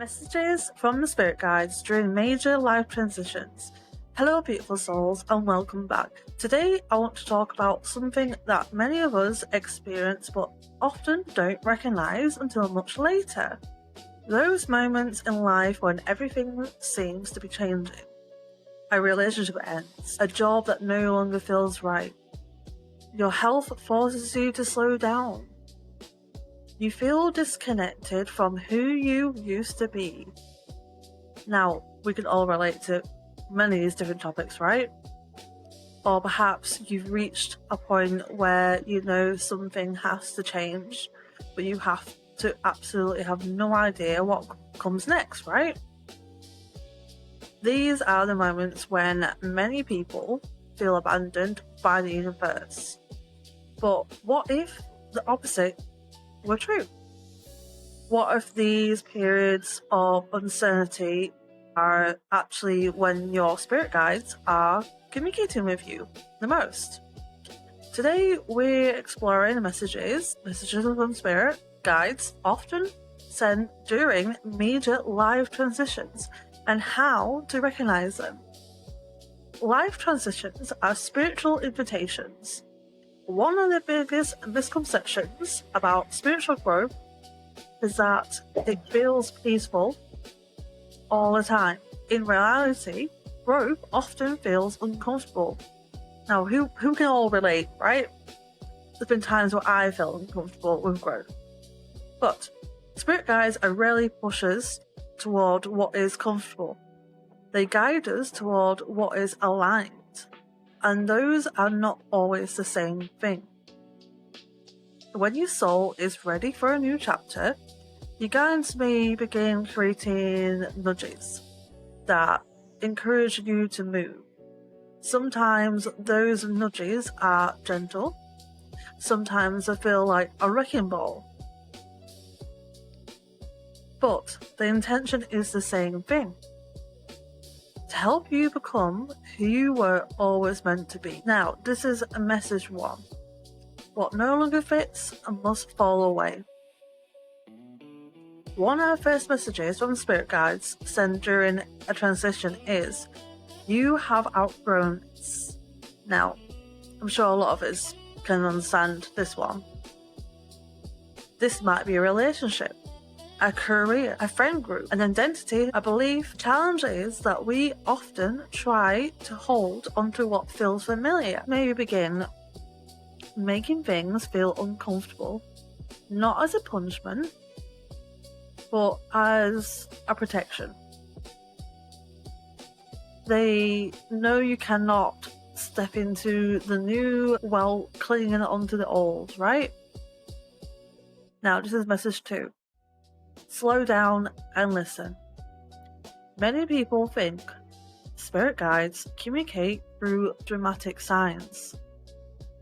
Messages from the spirit guides during major life transitions. Hello beautiful souls and welcome back. Today I want to talk about something that many of us experience but often don't recognise until much later. Those moments in life when everything seems to be changing. A relationship ends, a job that no longer feels right. Your health forces you to slow down. You feel disconnected from who you used to be. Now, we can all relate to many of these different topics, right? Or perhaps you've reached a point where you know something has to change, but you have to absolutely have no idea what comes next, right? These are the moments when many people feel abandoned by the universe. But what if the opposite were true? What if these periods of uncertainty are actually when your spirit guides are communicating with you the most? Today we're exploring messages from spirit guides often sent during major life transitions and how to recognize them. Life transitions are spiritual invitations. One of the biggest misconceptions about spiritual growth is that it feels peaceful all the time. In reality, growth often feels uncomfortable. Now, who can all relate, right? There's been times where I felt uncomfortable with growth. But spirit guides are rarely pushers toward what is comfortable. They guide us toward what is aligned. And those are not always the same thing. When your soul is ready for a new chapter, your guides may begin creating nudges that encourage you to move. Sometimes those nudges are gentle, sometimes they feel like a wrecking ball. But the intention is the same thing. To help you become who you were always meant to be. Now, this is a message one. What no longer fits and must fall away. One of our first messages from spirit guides sent during a transition is, you have outgrown this. Now, I'm sure a lot of us can understand this one. This might be a relationship, a career, a friend group, an identity, a belief. Challenge is that we often try to hold onto what feels familiar. Maybe begin making things feel uncomfortable, not as a punishment, but as a protection. They know you cannot step into the new while clinging onto the old, right? Now, this is message 2. Slow down and listen. Many people think spirit guides communicate through dramatic signs.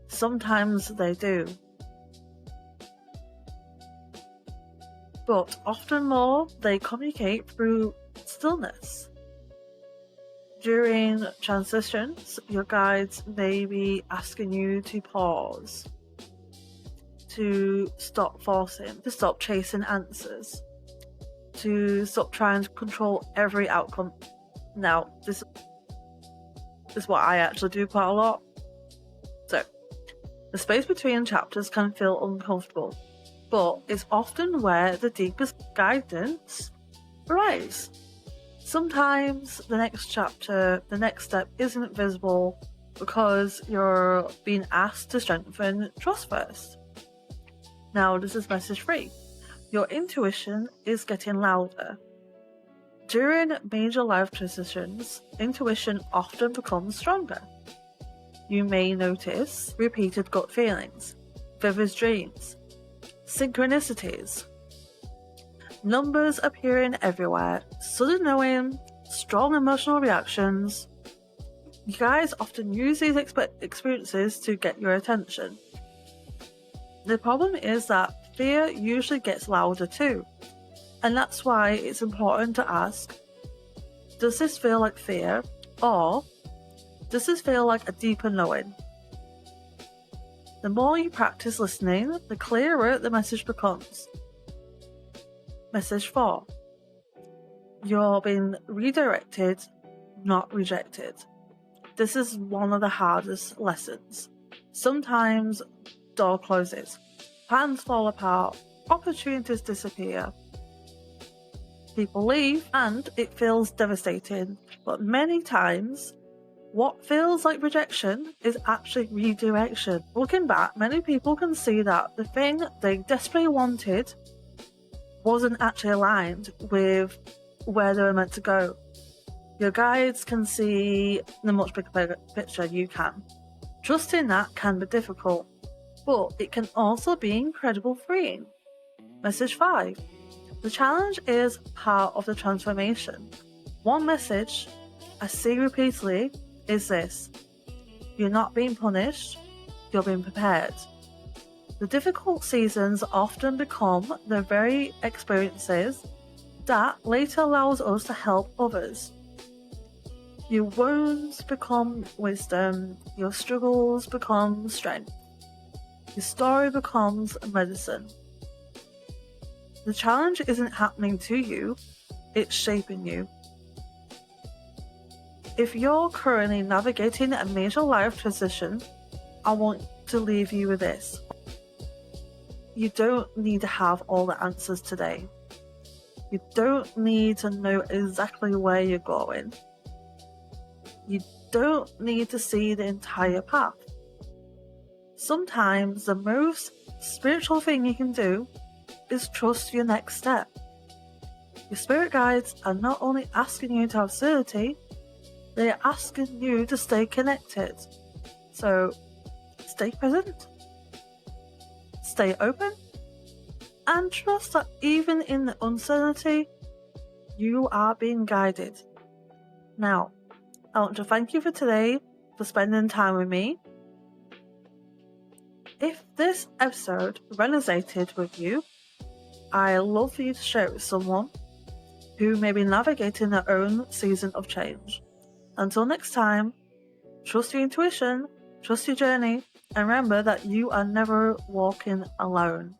Sometimes they do. But often more, they communicate through stillness. During transitions, your guides may be asking you to pause, to stop forcing, to stop chasing answers, to stop trying to control every outcome. Now, this is what I actually do quite a lot. So, the space between chapters can feel uncomfortable, but it's often where the deepest guidance arrives. Sometimes the next chapter, the next step isn't visible because you're being asked to strengthen trust first. Now, this is message 3. Your intuition is getting louder. During major life transitions, intuition often becomes stronger. You may notice repeated gut feelings, vivid dreams, synchronicities, numbers appearing everywhere, sudden knowing, strong emotional reactions. You guys often use these experiences to get your attention. The problem is that fear usually gets louder too, and that's why it's important to ask, does this feel like fear, or does this feel like a deeper knowing? The more you practice listening, the clearer the message becomes. Message 4. You're being redirected, not rejected. This is one of the hardest lessons. Sometimes door closes, plans fall apart, opportunities disappear, people leave, and it feels devastating. But many times, what feels like rejection is actually redirection. Looking back, many people can see that the thing they desperately wanted wasn't actually aligned with where they were meant to go. Your guides can see the much bigger picture you can. Trusting that can be difficult, but it can also be incredibly freeing. Message 5. The challenge is part of the transformation. One message I see repeatedly is this: you're not being punished, you're being prepared. The difficult seasons often become the very experiences that later allows us to help others. Your wounds become wisdom, your struggles become strength, your story becomes medicine. The challenge isn't happening to you, it's shaping you. If you're currently navigating a major life transition, I want to leave you with this. You don't need to have all the answers today. You don't need to know exactly where you're going. You don't need to see the entire path. Sometimes the most spiritual thing you can do is trust your next step. Your spirit guides are not only asking you to have certainty, they are asking you to stay connected. So stay present, stay open, and trust that even in the uncertainty, you are being guided. Now, I want to thank you for today, for spending time with me. If this episode resonated with you, I'd love for you to share it with someone who may be navigating their own season of change. Until next time, trust your intuition, trust your journey, and remember that you are never walking alone.